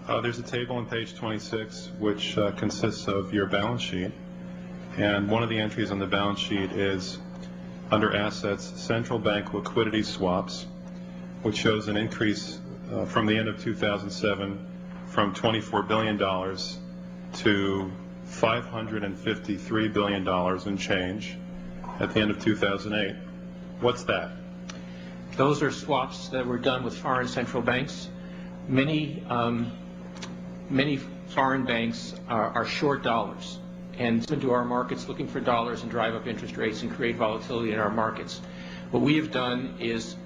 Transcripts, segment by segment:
There's a table on page 26 which consists of your balance sheet, and one of the entries on the balance sheet is under assets, central bank liquidity swaps, which shows an increase from the end of 2007 from $24 billion to $553 billion and change at the end of 2008. What's that? Those are swaps that were done with foreign central banks. Many foreign banks are short dollars and come into our markets looking for dollars and drive up interest rates and create volatility in our markets. What we have done is,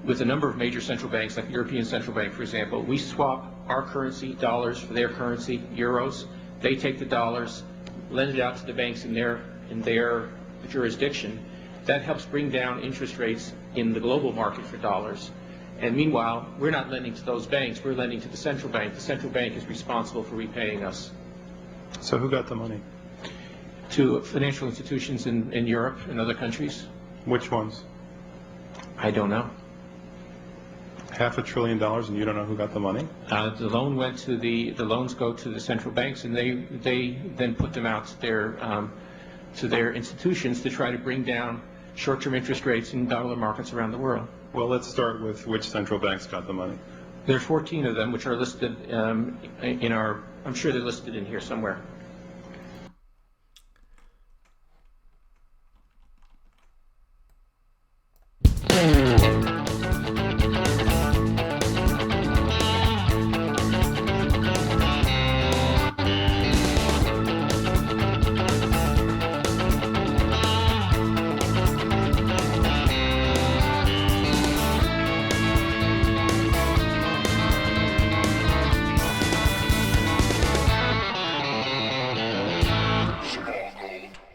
with a number of major central banks, like the European Central Bank, for example, we swap our currency, dollars, for their currency, euros. They take the dollars, lend it out to the banks in their jurisdiction. That helps bring down interest rates in the global market for dollars. And meanwhile, we're not lending to those banks, we're lending to the central bank. The central bank is responsible for repaying us. So who got the money? To financial institutions in Europe and other countries. Which ones? I don't know. $500 billion, and you don't know who got the money? The loans go to the central banks, and they then put them out to their institutions to try to bring down short-term interest rates in dollar markets around the world. Well, let's start with which central banks got the money. There are 14 of them, which are listed I'm sure they're listed in here somewhere.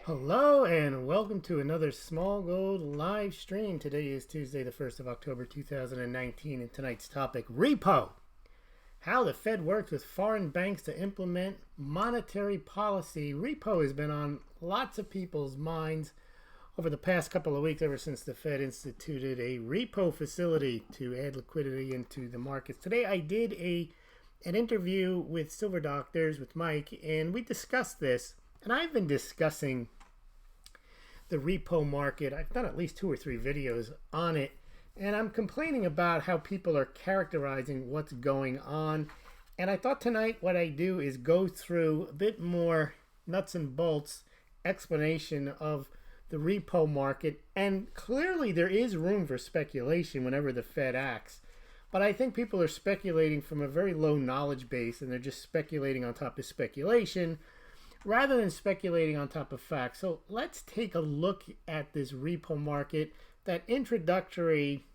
Hello and welcome to another Smaulgld live stream. Today is Tuesday, the 1st of October, 2019, and tonight's topic, REPO. How the Fed works with foreign banks to implement monetary policy. REPO has been on lots of people's minds over the past couple of weeks, ever since the Fed instituted a repo facility to add liquidity into the markets. Today I did an interview with Silver Doctors, with Mike, and we discussed this. And I've been discussing the repo market. I've done at least 2 or 3 videos on it, and I'm complaining about how people are characterizing what's going on. And I thought tonight what I do is go through a bit more nuts and bolts explanation of the repo market. And clearly there is room for speculation whenever the Fed acts. But I think people are speculating from a very low knowledge base, and they're just speculating on top of speculation rather than speculating on top of facts. So let's take a look at this repo market. That introductory,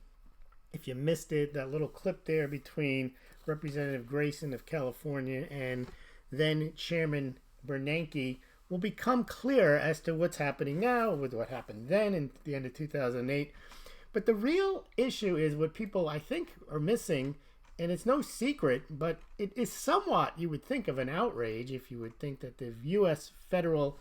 if you missed it, that little clip there between Representative Grayson of California and then Chairman Bernanke will become clear as to what's happening now with what happened then in the end of 2008. But the real issue is what people, I think, are missing. And it's no secret, but it is somewhat, you would think, of an outrage if you would think that the U.S. Federal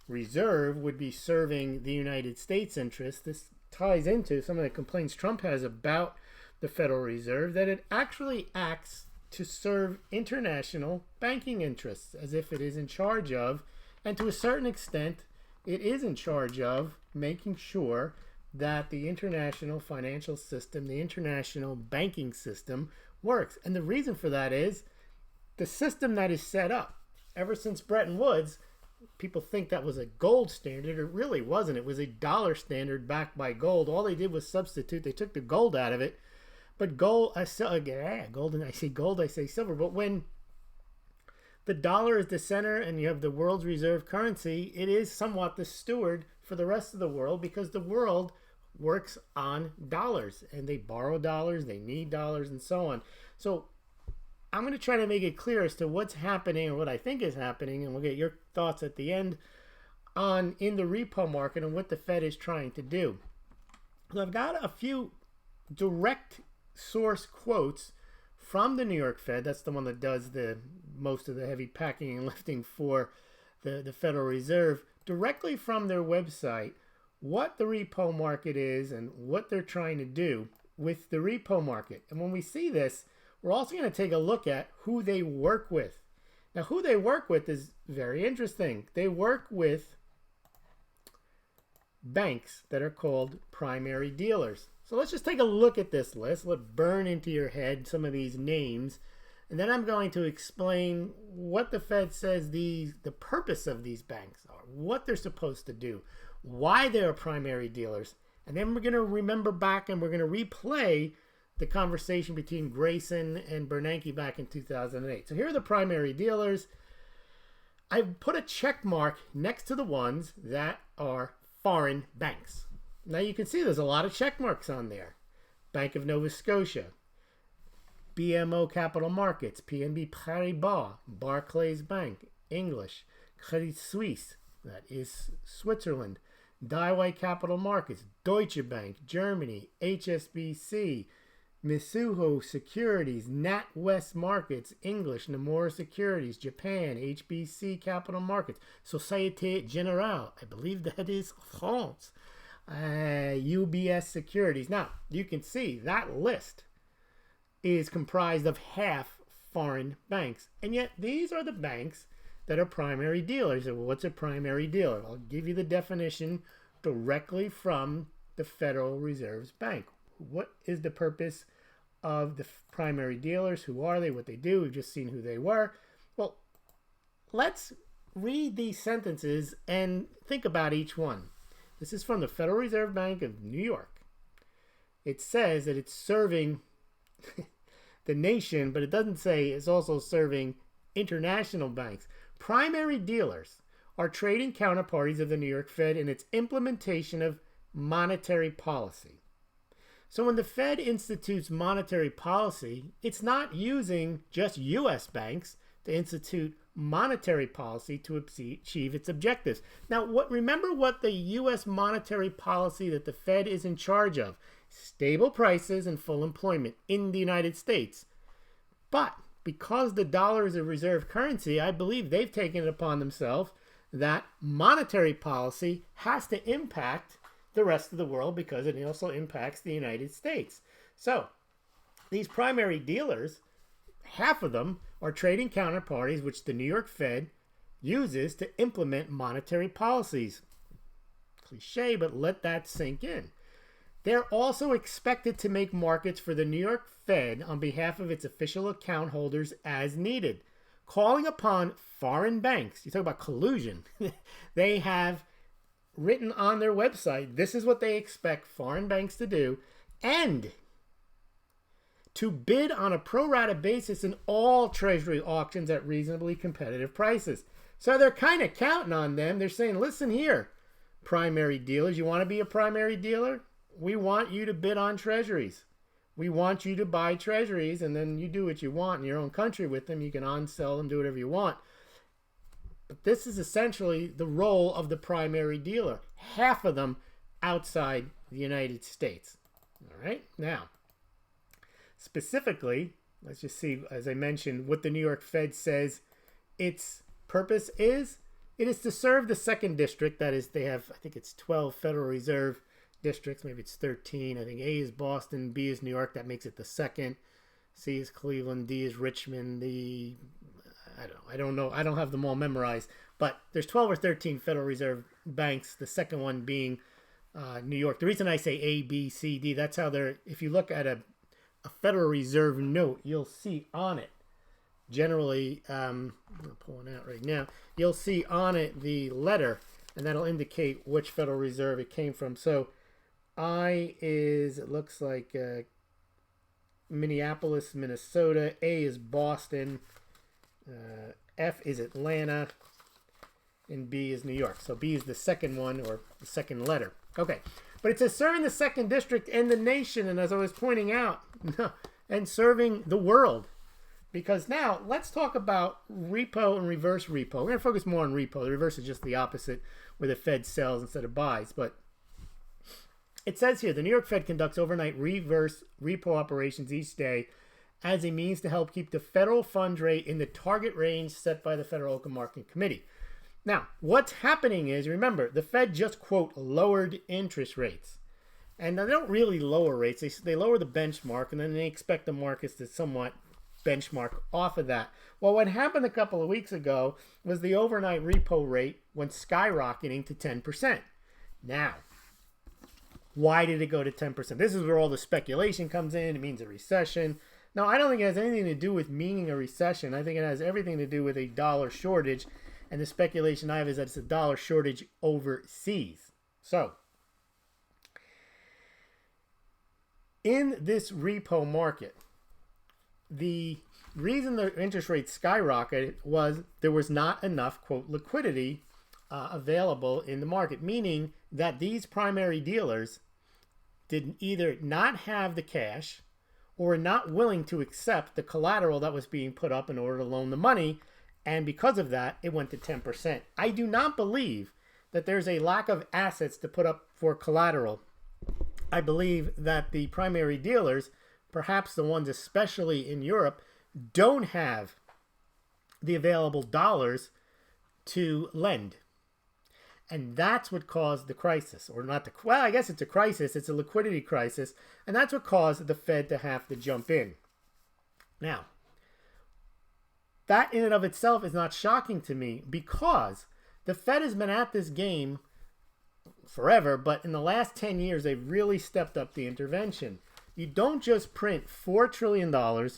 Reserve would be serving the United States interests. This ties into some of the complaints Trump has about the Federal Reserve, that it actually acts to serve international banking interests, as if it is in charge of, and to a certain extent, it is in charge of making sure that the international financial system, the international banking system, works. And the reason for that is the system that is set up ever since Bretton Woods. People think that was a gold standard. It really wasn't. It was a dollar standard backed by gold. All they did was substitute. They took the gold out of it. But gold, I say gold, I say silver. But when the dollar is the center and you have the world's reserve currency, it is somewhat the steward for the rest of the world, because the world works on dollars, and they borrow dollars, they need dollars, and so on. So I'm going to try to make it clear as to what's happening, or what I think is happening, and we'll get your thoughts at the end on in the repo market and what the Fed is trying to do. So I've got a few direct source quotes from the New York Fed. That's the one that does the most of the heavy packing and lifting for the Federal Reserve, directly from their website, what the repo market is and what they're trying to do with the repo market. And when we see this, we're also going to take a look at who they work with. Now, who they work with is very interesting. They work with banks that are called primary dealers. So let's just take a look at this list. Let it burn into your head some of these names. And then I'm going to explain what the Fed says the purpose of these banks are, what they're supposed to do, why they're primary dealers. And then we're going to remember back and we're going to replay the conversation between Grayson and Bernanke back in 2008. So here are the primary dealers. I've put a check mark next to the ones that are foreign banks. Now you can see there's a lot of check marks on there. Bank of Nova Scotia, BMO Capital Markets, PNB Paribas, Barclays Bank, English, Credit Suisse, that is Switzerland, Daiwa Capital Markets, Deutsche Bank, Germany, HSBC, Mizuho Securities, NatWest Markets, English, Nomura Securities, Japan, HBC Capital Markets, Société Générale, I believe that is France, UBS Securities. Now, you can see that list is comprised of half foreign banks. And yet, these are the banks that are primary dealers. And what's a primary dealer? I'll give you the definition directly from the Federal Reserve's bank. What is the purpose of the primary dealers? Who are they? What they do? We've just seen who they were. Well, let's read these sentences and think about each one. This is from the Federal Reserve Bank of New York. It says that it's serving the nation, but it doesn't say it's also serving international banks. Primary dealers are trading counterparties of the New York Fed in its implementation of monetary policy. So when the Fed institutes monetary policy, it's not using just U.S. banks to institute monetary policy to achieve its objectives. Now, remember what the U.S. monetary policy that the Fed is in charge of: stable prices and full employment in the United States. But because the dollar is a reserve currency, I believe they've taken it upon themselves that monetary policy has to impact the rest of the world because it also impacts the United States. So these primary dealers, half of them are trading counterparties which the New York Fed uses to implement monetary policies. Cliche, but let that sink in. They're also expected to make markets for the New York Fed on behalf of its official account holders as needed, calling upon foreign banks. You talk about collusion. They have written on their website, this is what they expect foreign banks to do, and to bid on a pro rata basis in all treasury auctions at reasonably competitive prices. So they're kind of counting on them. They're saying, listen here, primary dealers, you want to be a primary dealer? We want you to bid on treasuries. We want you to buy treasuries, and then you do what you want in your own country with them. You can on-sell them, do whatever you want. But this is essentially the role of the primary dealer. Half of them outside the United States. All right? Now, specifically, let's just see, as I mentioned, what the New York Fed says its purpose is. It is to serve the second district. That is, they have, I think it's 12 Federal Reserve districts. Maybe it's 13. I think A is Boston, B is New York. That makes it the second. C is Cleveland, D is Richmond. I don't know. I don't have them all memorized. But there's 12 or 13 Federal Reserve banks, the second one being New York. The reason I say A, B, C, D, that's how they're, if you look at a Federal Reserve note, you'll see on it, generally, I'm pulling out right now, you'll see on it the letter, and that'll indicate which Federal Reserve it came from. So I is, it looks like Minneapolis, Minnesota. A is Boston. F is Atlanta. And B is New York. So B is the second one, or the second letter. Okay. But it says serving the second district and the nation, and as I was pointing out, and serving the world. Because now, let's talk about repo and reverse repo. We're going to focus more on repo. The reverse is just the opposite, where the Fed sells instead of buys. But it says here, the New York Fed conducts overnight reverse repo operations each day as a means to help keep the federal funds rate in the target range set by the Federal Open Market Committee. Now, what's happening is, remember, the Fed just, quote, lowered interest rates. And they don't really lower rates. They lower the benchmark, and then they expect the markets to somewhat benchmark off of that. Well, what happened a couple of weeks ago was the overnight repo rate went skyrocketing to 10%. Now, why did it go to 10%? This is where all the speculation comes in. It means a recession. No, I don't think it has anything to do with meaning a recession. I think it has everything to do with a dollar shortage. And the speculation I have is that it's a dollar shortage overseas. So, in this repo market, the reason the interest rates skyrocketed was there was not enough, quote, liquidity available in the market, meaning that these primary dealers did either not have the cash or were not willing to accept the collateral that was being put up in order to loan the money, and because of that, it went to 10%. I do not believe that there's a lack of assets to put up for collateral. I believe that the primary dealers, perhaps the ones especially in Europe, don't have the available dollars to lend. And that's what caused the crisis, or not the, well, I guess it's a crisis, it's a liquidity crisis, and that's what caused the Fed to have to jump in. Now, that in and of itself is not shocking to me because the Fed has been at this game forever, but in the last 10 years, they've really stepped up the intervention. You don't just print $4 trillion,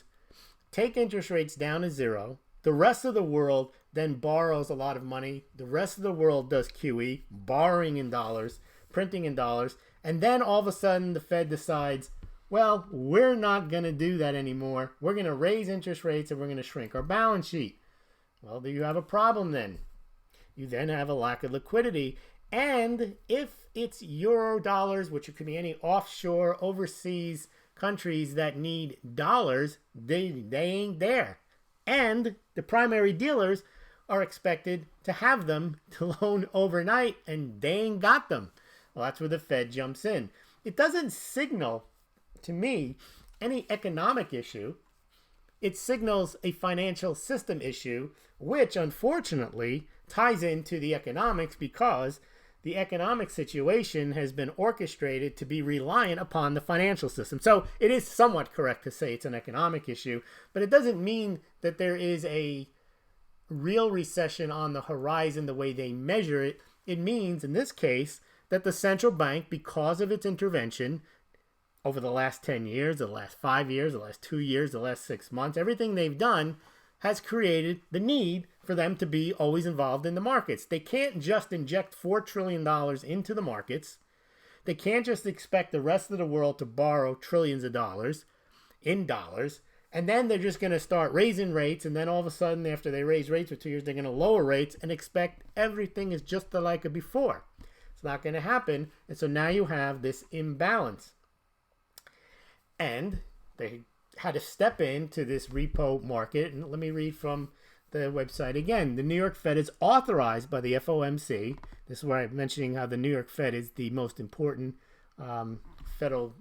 take interest rates down to zero, the rest of the world then borrows a lot of money. The rest of the world does QE, borrowing in dollars, printing in dollars. And then all of a sudden the Fed decides, well, we're not going to do that anymore. We're going to raise interest rates and we're going to shrink our balance sheet. Well, do you have a problem then? You then have a lack of liquidity. And if it's euro dollars, which could be any offshore, overseas countries that need dollars, they ain't there. And the primary dealers are expected to have them to loan overnight, and they ain't got them. Well, that's where the Fed jumps in. It doesn't signal, to me, any economic issue. It signals a financial system issue, which unfortunately ties into the economics because the economic situation has been orchestrated to be reliant upon the financial system. So it is somewhat correct to say it's an economic issue, but it doesn't mean that there is a real recession on the horizon the way they measure it. It means, in this case, that the central bank, because of its intervention over the last 10 years, the last 5 years, the last 2 years, the last 6 months, everything they've done has created the need for them to be always involved in the markets. They can't just inject $4 trillion into the markets. They can't just expect the rest of the world to borrow trillions of dollars in dollars, and then they're just going to start raising rates, and then all of a sudden, after they raise rates for 2 years, they're going to lower rates and expect everything is just like it before. It's not going to happen, and so now you have this imbalance. And they had to step into this repo market, and let me read from the website again. The New York Fed is authorized by the FOMC. This is where I'm mentioning how the New York Fed is the most important Federal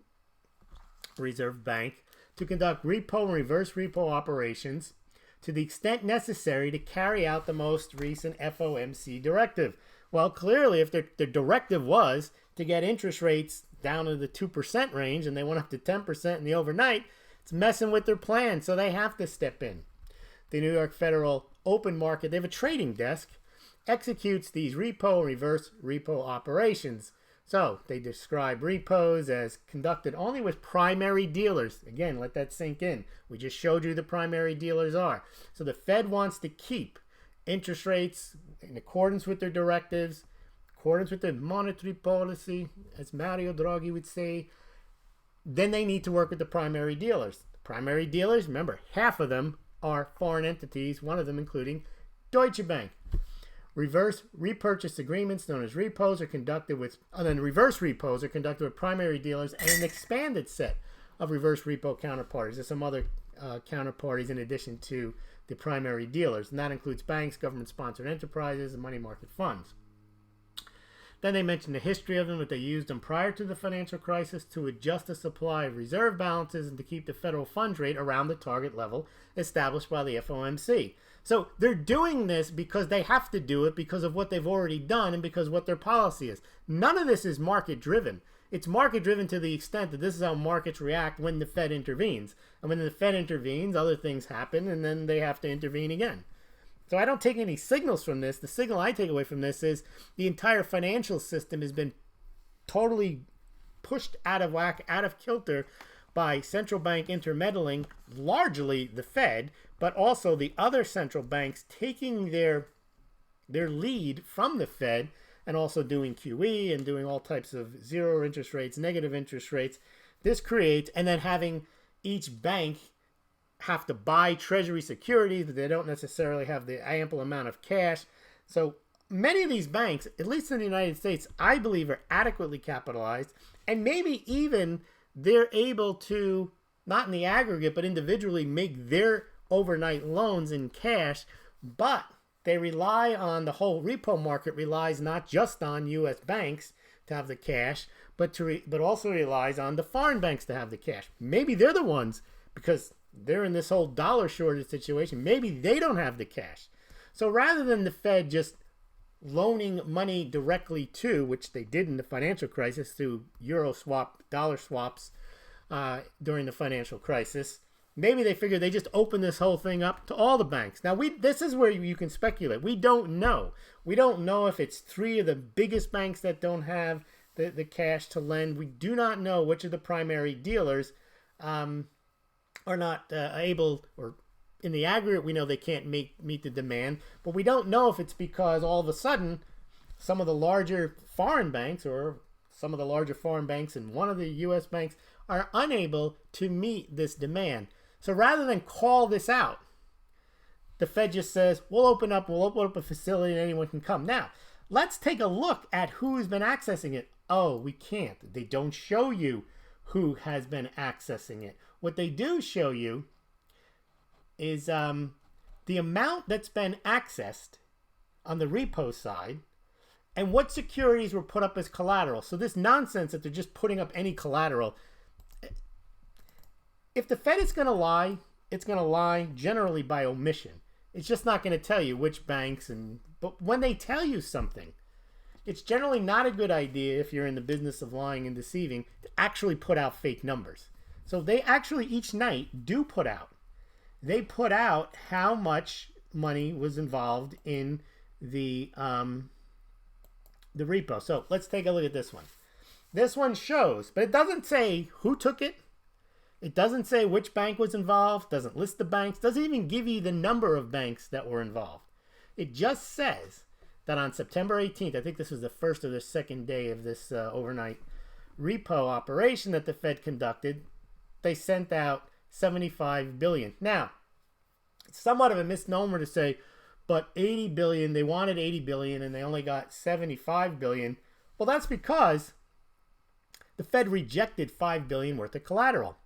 Reserve Bank to conduct repo and reverse repo operations to the extent necessary to carry out the most recent FOMC directive. Well, clearly, if the directive was to get interest rates down to the 2% range and they went up to 10% in the overnight, it's messing with their plan, so they have to step in. The New York Federal Open Market, they have a trading desk, executes these repo and reverse repo operations. So they describe repos as conducted only with primary dealers. Again, let that sink in. We just showed you the primary dealers are. So the Fed wants to keep interest rates in accordance with their directives, accordance with their monetary policy, as Mario Draghi would say. Then they need to work with the primary dealers. The primary dealers, remember, half of them are foreign entities, one of them including Deutsche Bank. Reverse repurchase agreements, known as repos, are conducted with, and then reverse repos are conducted with primary dealers and an expanded set of reverse repo counterparties. There's some other counterparties in addition to the primary dealers, and that includes banks, government-sponsored enterprises, and money market funds. Then they mention the history of them, that they used them prior to the financial crisis to adjust the supply of reserve balances and to keep the federal funds rate around the target level established by the FOMC. So they're doing this because they have to do it because of what they've already done and because of what their policy is. None of this is market driven. it's market driven to the extent that this is how markets react when the Fed intervenes. And when the Fed intervenes, other things happen, and then they have to intervene again. So I don't take any signals from this. The signal I take away from this is the entire financial system has been totally pushed out of whack, out of kilter by central bank intermeddling, largely the Fed, but also the other central banks taking their lead from the Fed and also doing QE and doing all types of zero interest rates, negative interest rates. This creates, and then having each bank have to buy treasury securities, but they don't necessarily have the ample amount of cash. So many of these banks, at least in the United States, I believe are adequately capitalized, and maybe even they're able to, not in the aggregate, but individually make their overnight loans in cash, but they rely on, the whole repo market relies not just on U.S. banks to have the cash, but also relies on the foreign banks to have the cash. Maybe they're the ones, because they're in this whole dollar shortage situation, maybe they don't have the cash. So rather than the Fed just loaning money directly to, which they did in the financial crisis through euro swap, dollar swaps during the financial crisis, maybe they figured they just open this whole thing up to all the banks. Now, this is where you can speculate. We don't know. We don't know if it's three of the biggest banks that don't have the cash to lend. We do not know which of the primary dealers are not able, or in the aggregate, we know they can't meet the demand. But we don't know if it's because all of a sudden some of the larger foreign banks, or some of the larger foreign banks and one of the U.S. banks, are unable to meet this demand. So rather than call this out, the Fed just says, we'll open up a facility and anyone can come. Now, let's take a look at who's been accessing it. Oh, we can't. They don't show you who has been accessing it. What they do show you is the amount that's been accessed on the repo side and what securities were put up as collateral. So this nonsense that they're just putting up any collateral, if the Fed is going to lie, it's going to lie generally by omission. It's just not going to tell you which banks. But when they tell you something, it's generally not a good idea, if you're in the business of lying and deceiving, to actually put out fake numbers. So they actually each night do put out. They put out how much money was involved in the repo. So let's take a look at this one. This one shows, but it doesn't say who took it. It doesn't say which bank was involved, doesn't list the banks, doesn't even give you the number of banks that were involved. It just says that on September 18th, I think this was the first or the second day of this overnight repo operation that the Fed conducted, they sent out $75 billion. Now, it's somewhat of a misnomer to say, but 80 billion, they wanted 80 billion and they only got 75 billion. Well, that's because the Fed rejected 5 billion worth of collateral.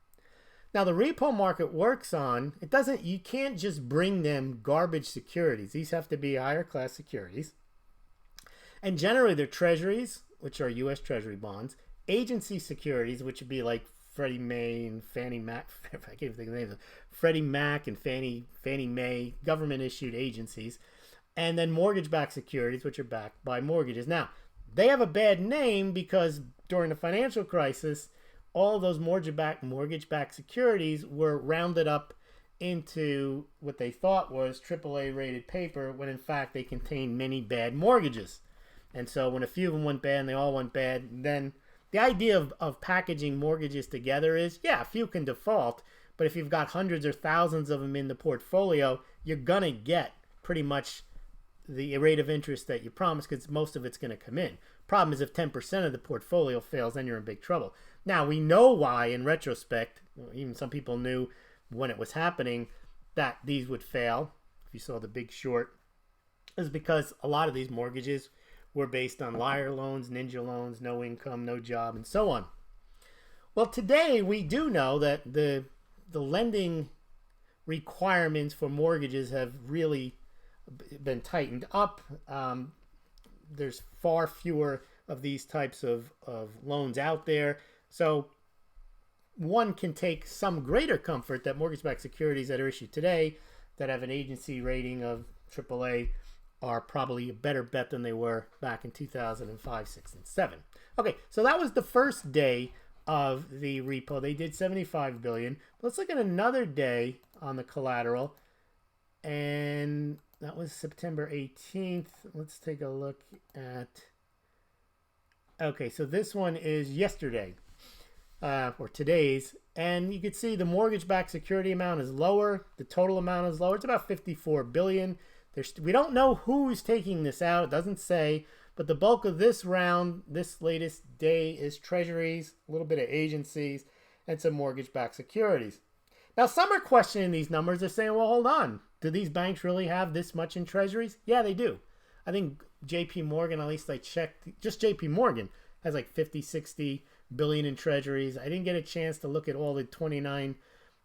Now, the repo market works on, you can't just bring them garbage securities. These have to be higher class securities. And generally, they're treasuries, which are U.S. Treasury bonds, agency securities, which would be like Freddie Mae and Fannie Mac, I can't even think of the names, Freddie Mac and Fannie Mae, government-issued agencies, and then mortgage-backed securities, which are backed by mortgages. Now, they have a bad name because during the financial crisis, all of those mortgage-backed securities were rounded up into what they thought was AAA-rated paper, when in fact they contained many bad mortgages. And so when a few of them went bad and they all went bad, then the idea of packaging mortgages together is, yeah, a few can default, but if you've got hundreds or thousands of them in the portfolio, you're going to get pretty much the rate of interest that you promised, because most of it's going to come in. Problem is, if 10% of the portfolio fails, then you're in big trouble. Now, we know why, in retrospect, even some people knew when it was happening that these would fail. If you saw The Big Short, is because a lot of these mortgages were based on liar loans, ninja loans, no income, no job, and so on. Well, today we do know that the lending requirements for mortgages have really been tightened up. There's far fewer of these types of loans out there. So one can take some greater comfort that mortgage-backed securities that are issued today that have an agency rating of AAA are probably a better bet than they were back in 2005, 6, and 7. Okay, so that was the first day of the repo. They did 75 billion. Let's look at another day on the collateral, and that was September 18th. Let's take a look at... Okay, so this one is yesterday, or today's, and you can see the mortgage-backed security amount is lower. The total amount is lower. It's about 54 billion. We don't know who's taking this out. It doesn't say, but the bulk of this round, this latest day, is treasuries, a little bit of agencies, and some mortgage-backed securities. Now, some are questioning these numbers. They're saying, well, hold on. Do these banks really have this much in treasuries? Yeah, they do. I think JP Morgan, at least I checked, just JP Morgan has like 50, 60 billion in treasuries. I didn't get a chance to look at all the 29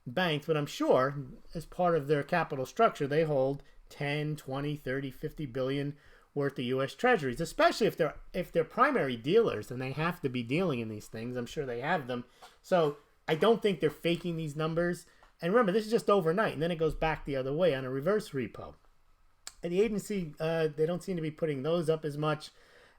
banks, but I'm sure as part of their capital structure, they hold 10, 20, 30, 50 billion worth of U.S. treasuries, especially if they're primary dealers and they have to be dealing in these things. I'm sure they have them. So I don't think they're faking these numbers. And remember, this is just overnight, and then it goes back the other way on a reverse repo. And the agency, they don't seem to be putting those up as much.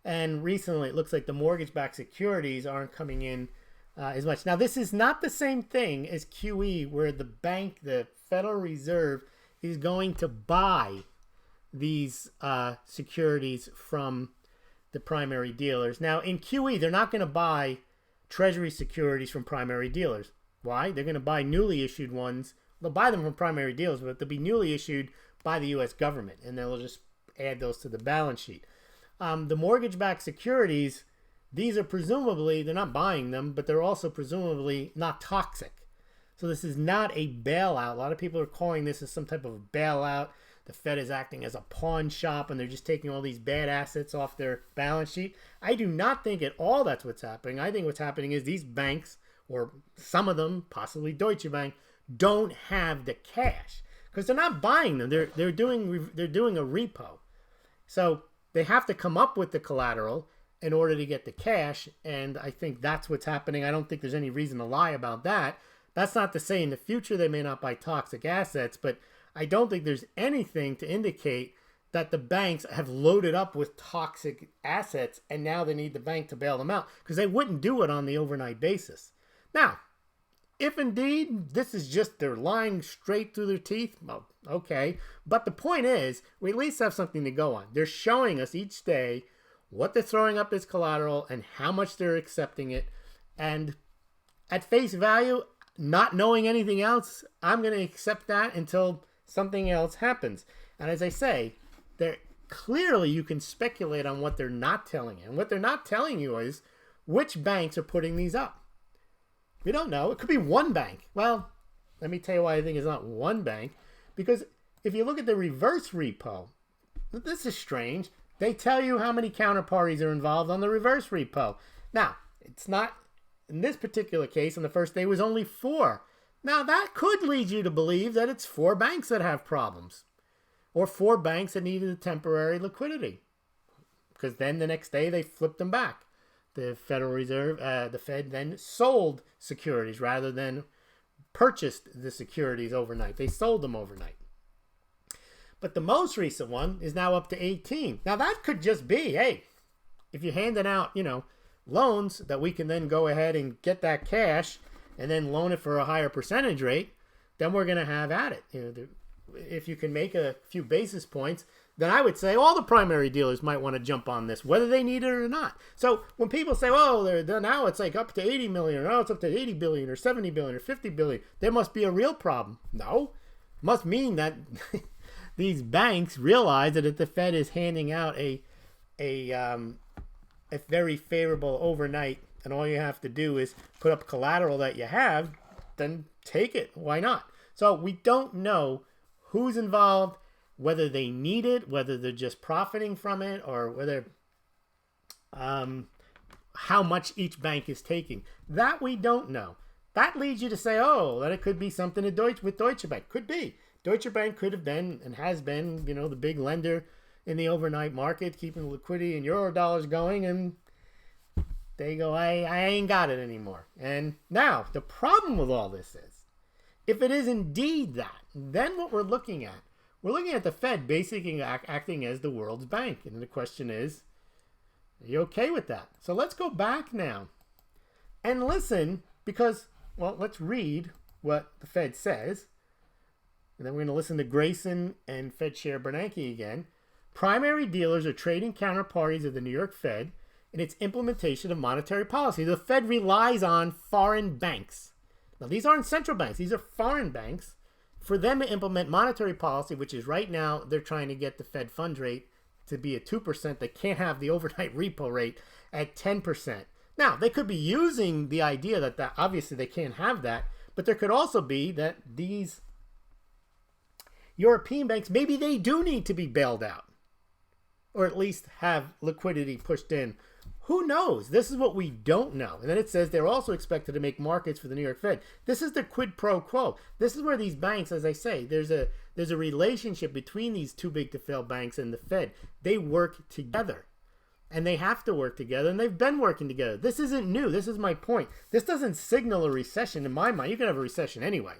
And recently, it looks like the mortgage-backed securities aren't coming in as much. Now, this is not the same thing as QE, where the bank, the Federal Reserve, is going to buy these securities from the primary dealers. Now, in QE, they're not going to buy treasury securities from primary dealers. Why? They're going to buy newly issued ones. They'll buy them from primary dealers, but they'll be newly issued by the U.S. government, and they'll just add those to the balance sheet. The mortgage-backed securities, these are presumably, they're not buying them, but they're also presumably not toxic. So this is not a bailout. A lot of people are calling this as some type of bailout. The Fed is acting as a pawn shop, and they're just taking all these bad assets off their balance sheet. I do not think at all that's what's happening. I think what's happening is these banks, or some of them, possibly Deutsche Bank, don't have the cash because they're not buying them. They're doing a repo. So they have to come up with the collateral in order to get the cash, and I think that's what's happening. I don't think there's any reason to lie about that. That's not to say in the future they may not buy toxic assets, but I don't think there's anything to indicate that the banks have loaded up with toxic assets and now they need the bank to bail them out, because they wouldn't do it on the overnight basis. Now, if indeed this is just they're lying straight through their teeth, well, okay. But the point is, we at least have something to go on. They're showing us each day what they're throwing up as collateral and how much they're accepting it. And at face value, not knowing anything else, I'm going to accept that until something else happens. And as I say, clearly you can speculate on what they're not telling you. And what they're not telling you is which banks are putting these up. We don't know. It could be one bank. Well, let me tell you why I think it's not one bank. Because if you look at the reverse repo, this is strange. They tell you how many counterparties are involved on the reverse repo. Now, it's not, in this particular case, on the first day, it was only 4. Now, that could lead you to believe that it's 4 banks that have problems. Or 4 banks that needed a temporary liquidity. Because then the next day, they flipped them back. The Federal Reserve, the Fed then sold securities rather than purchased the securities overnight. They sold them overnight. But the most recent one is now up to 18. Now that could just be, hey, if you're handing out, loans that we can then go ahead and get that cash and then loan it for a higher percentage rate, then we're going to have at it. If you can make a few basis points, then I would say all the primary dealers might want to jump on this, whether they need it or not. So when people say, oh, now it's like up to 80 million, or now it's up to 80 billion, or 70 billion, or 50 billion, there must be a real problem. No, it must mean that these banks realize that if the Fed is handing out a very favorable overnight, and all you have to do is put up collateral that you have, then take it. Why not? So we don't know who's involved, whether they need it, whether they're just profiting from it, or whether how much each bank is taking. That we don't know. That leads you to say, oh, that it could be something with Deutsche Bank. Could be. Deutsche Bank could have been and has been, the big lender in the overnight market, keeping liquidity and euro dollars going, and they go, I ain't got it anymore. And now, the problem with all this is, if it is indeed that, then what we're looking at, we're looking at the Fed basically acting as the world's bank. And the question is, are you okay with that? So let's go back now and listen because, well, let's read what the Fed says. And then we're going to listen to Grayson and Fed Chair Bernanke again. Primary dealers are trading counterparties of the New York Fed in its implementation of monetary policy. The Fed relies on foreign banks. Now, these aren't central banks. These are foreign banks for them to implement monetary policy, which is right now they're trying to get the Fed funds rate to be at 2%. They can't have the overnight repo rate at 10%. Now, they could be using the idea that obviously they can't have that, but there could also be that these European banks, maybe they do need to be bailed out or at least have liquidity pushed in. Who knows? This is what we don't know. And then it says they're also expected to make markets for the New York Fed. This is the quid pro quo. This is where these banks, as I say, there's a relationship between these too big to fail banks and the Fed. They work together. And they have to work together, and they've been working together. This isn't new. This is my point. This doesn't signal a recession in my mind. You can have a recession anyway.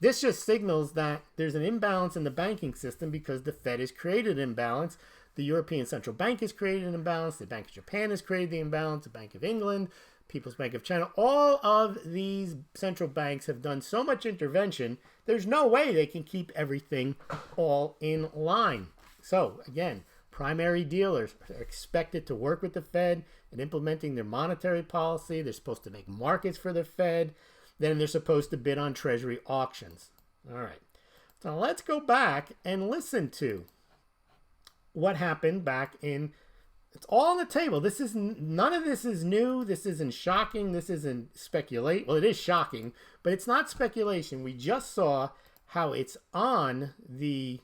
This just signals that there's an imbalance in the banking system because the Fed has created an imbalance. The European Central Bank has created an imbalance. The Bank of Japan has created the imbalance. The Bank of England, People's Bank of China. All of these central banks have done so much intervention, there's no way they can keep everything all in line. So, again, primary dealers are expected to work with the Fed in implementing their monetary policy. They're supposed to make markets for the Fed. Then they're supposed to bid on Treasury auctions. All right. So let's go back and listen to what happened back in. It's all on the table. This is none of this is new. This isn't shocking. This isn't speculate. Well, it is shocking, but it's not speculation. We just saw how it's on the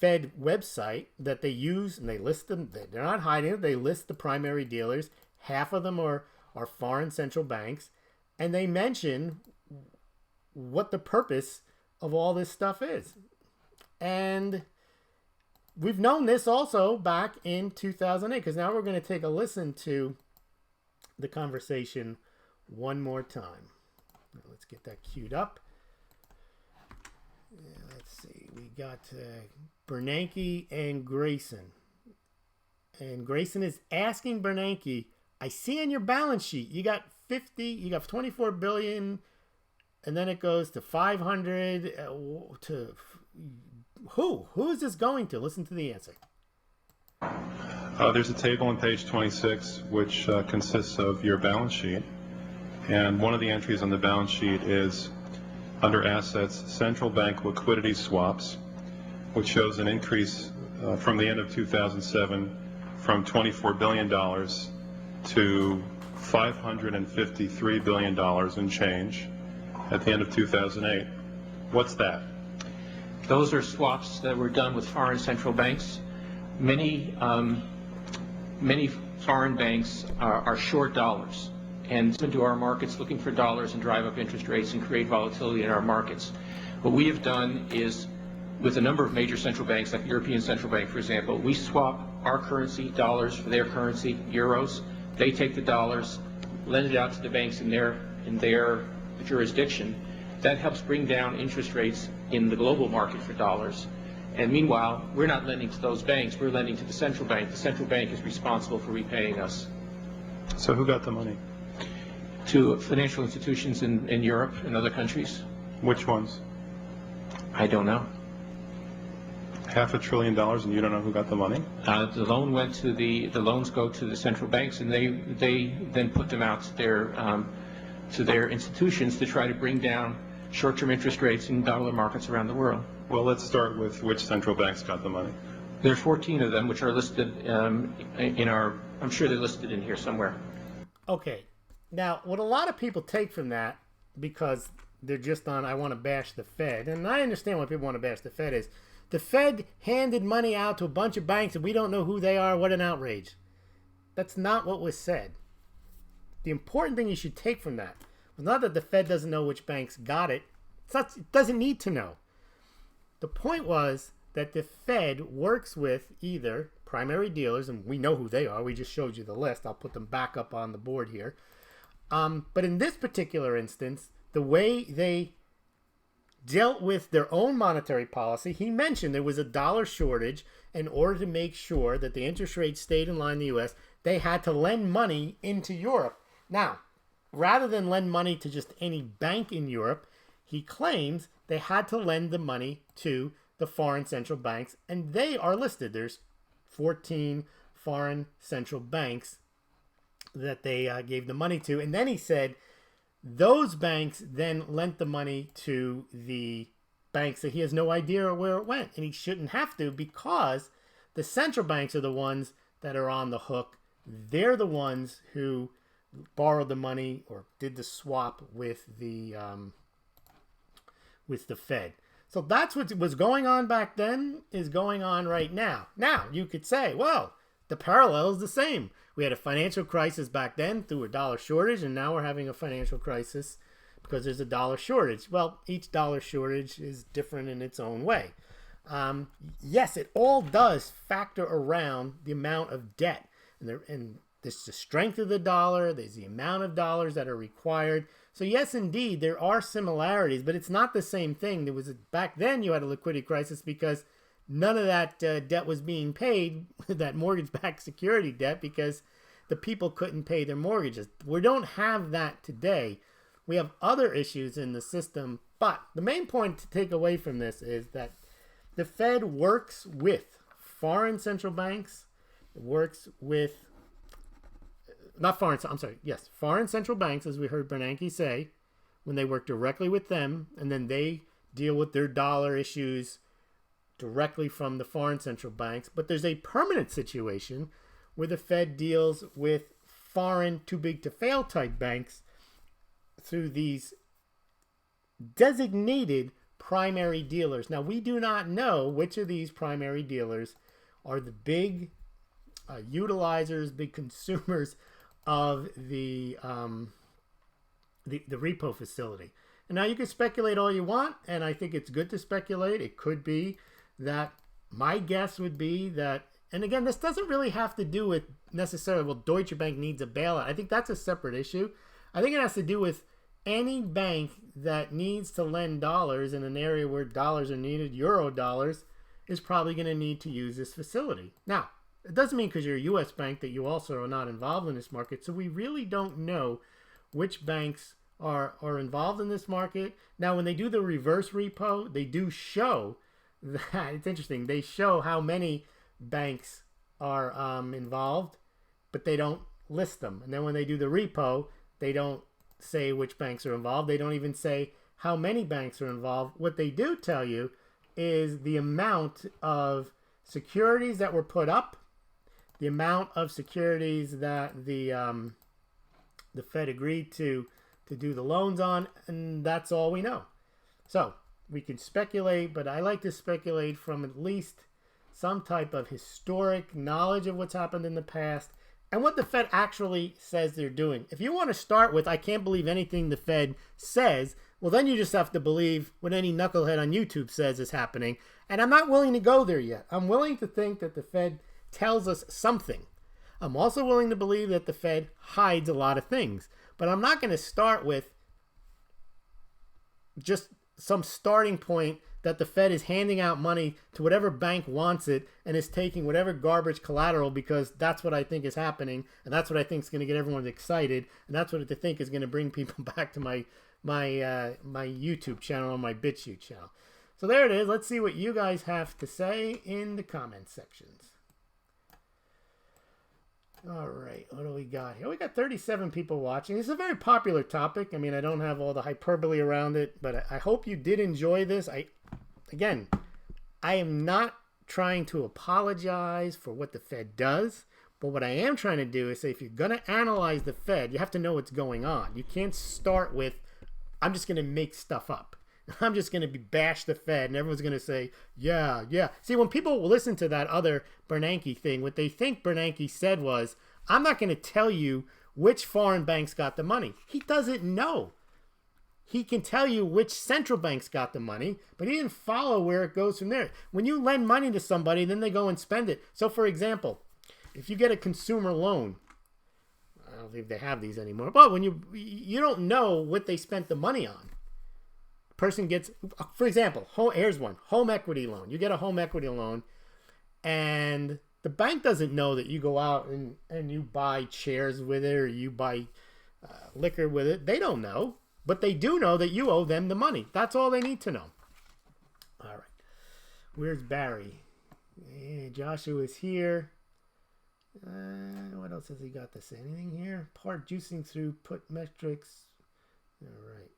Fed website that they use, and they list them. They're not hiding it. They list the primary dealers. Half of them are foreign central banks, and they mention what the purpose of all this stuff is. And we've known this also back in 2008, because now we're going to take a listen to the conversation one more time. Now let's get that queued up. Let's see. We got Bernanke and Grayson. And Grayson is asking Bernanke, I see on your balance sheet, you got 24 billion, and then it goes to 500 to who? Who is this going to? Listen to the answer. There's a table on page 26 which consists of your balance sheet, and one of the entries on the balance sheet is under assets, central bank liquidity swaps, which shows an increase from the end of 2007 from $24 billion to $553 billion in change at the end of 2008. What's that? Those are swaps that were done with foreign central banks. Many foreign banks are short dollars and come into our markets looking for dollars and drive up interest rates and create volatility in our markets. What we have done is, with a number of major central banks, like the European Central Bank, for example, we swap our currency, dollars, for their currency, euros. They take the dollars, lend it out to the banks in their jurisdiction. That helps bring down interest rates in the global market for dollars. And meanwhile, we're not lending to those banks, we're lending to the central bank. The central bank is responsible for repaying us. So who got the money? To financial institutions in Europe and other countries. Which ones? I don't know. $500 billion, and you don't know who got the money? The loans go to the central banks, and they then put them out to their institutions to try to bring down short-term interest rates in dollar markets around the world. Well, let's start with which central banks got the money. There are 14 of them, which are listed I'm sure they're listed in here somewhere. Okay. Now, what a lot of people take from that, because they're just on, I want to bash the Fed, and I understand why people want to bash the Fed, is the Fed handed money out to a bunch of banks and we don't know who they are. What an outrage. That's not what was said. The important thing you should take from that was not that the Fed doesn't know which banks got it. It doesn't need to know. The point was that the Fed works with either primary dealers, and we know who they are. We just showed you the list. I'll put them back up on the board here. But in this particular instance, the way they dealt with their own monetary policy. He mentioned there was a dollar shortage. In order to make sure that the interest rate stayed in line in the U.S., they had to lend money into Europe. Now, rather than lend money to just any bank in Europe, he claims they had to lend the money to the foreign central banks, and they are listed. There's 14 foreign central banks that they gave the money to. And then he said those banks then lent the money to the banks that he has no idea where it went. And he shouldn't have to, because the central banks are the ones that are on the hook. They're the ones who borrowed the money or did the swap with the Fed. So that's what was going on back then is going on right now. Now, you could say, well, the parallel is the same. We had a financial crisis back then through a dollar shortage, and now we're having a financial crisis because there's a dollar shortage. Well, each dollar shortage is different in its own way. Yes, it all does factor around the amount of debt. And there's the strength of the dollar, there's the amount of dollars that are required. So yes, indeed, there are similarities, but it's not the same thing. There was back then you had a liquidity crisis because none of that debt was being paid, that mortgage-backed security debt, because the people couldn't pay their mortgages. We don't have that today. We have other issues in the system, but the main point to take away from this is that the Fed works with foreign central banks, works with foreign central banks, as we heard Bernanke say, when they work directly with them, and then they deal with their dollar issues directly from the foreign central banks. But there's a permanent situation where the Fed deals with foreign too big to fail type banks through these designated primary dealers. Now, we do not know which of these primary dealers are the big utilizers, big consumers of the repo facility. And now you can speculate all you want, and I think it's good to speculate. It could be that, my guess would be that, and again, this doesn't really have to do with necessarily, well, Deutsche Bank needs a bailout. I think that's a separate issue. I think it has to do with any bank that needs to lend dollars in an area where dollars are needed, euro dollars, is probably going to need to use this facility. Now, it doesn't mean because you're a U.S. bank that you also are not involved in this market. So we really don't know which banks are involved in this market. Now, when they do the reverse repo, they do show that, it's interesting, they show how many banks are involved, but they don't list them. And then when they do the repo, they don't say which banks are involved. They don't even say how many banks are involved. What they do tell you is the amount of securities that were put up, the amount of securities that the Fed agreed to do the loans on, and that's all we know. So we can speculate, but I like to speculate from at least some type of historic knowledge of what's happened in the past and what the Fed actually says they're doing. If you want to start with, I can't believe anything the Fed says, well, then you just have to believe what any knucklehead on YouTube says is happening. And I'm not willing to go there yet. I'm willing to think that the Fed tells us something. I'm also willing to believe that the Fed hides a lot of things. But I'm not going to start with just some starting point that the Fed is handing out money to whatever bank wants it and is taking whatever garbage collateral because that's what I think is happening, and that's what I think is going to get everyone excited, and that's what I think is going to bring people back to my YouTube channel, my BitChute channel. So there it is. Let's see what you guys have to say in the comment sections. All right, what do we got here? We got 37 people watching. This is a very popular topic. I mean, I don't have all the hyperbole around it, but I hope you did enjoy this. Again, I am not trying to apologize for what the Fed does, but what I am trying to do is say if you're going to analyze the Fed, you have to know what's going on. You can't start with, I'm just going to make stuff up. I'm just going to bash the Fed, and everyone's going to say, yeah. See, when people listen to that other Bernanke thing, what they think Bernanke said was, I'm not going to tell you which foreign banks got the money. He doesn't know. He can tell you which central banks got the money, but he didn't follow where it goes from there. When you lend money to somebody, then they go and spend it. So, for example, if you get a consumer loan, I don't think they have these anymore, but when you don't know what they spent the money on. person gets, for example, here's one, home equity loan. You get a home equity loan, and the bank doesn't know that you go out and you buy chairs with it, or you buy liquor with it. They don't know, but they do know that you owe them the money. That's all they need to know. All right. Where's Barry? Joshua is here. What else has he got to say? Anything here? Part juicing through put metrics. All right.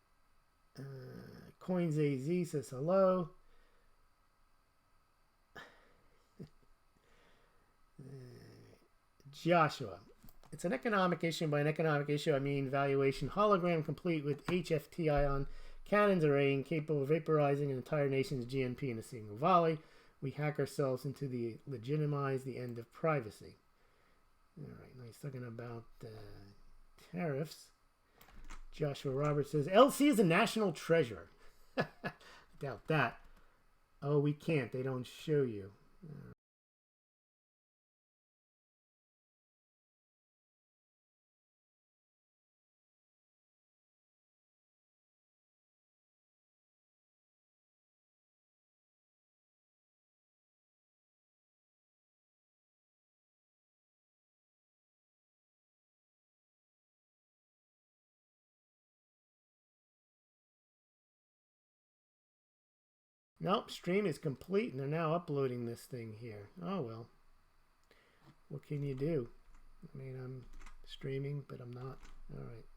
Coins AZ says hello. Joshua. It's an economic issue. By an economic issue, I mean valuation hologram complete with HFT ion cannons array capable of vaporizing an entire nation's GNP in a single volley. We hack ourselves into the legitimize the end of privacy. All right, now he's talking about tariffs. Joshua Roberts says, LC is a national treasure. Doubt that. Oh, we can't. They don't show you. Nope, stream is complete and they're now uploading this thing here. Oh well. What can you do? I mean, I'm streaming, but I'm not. All right.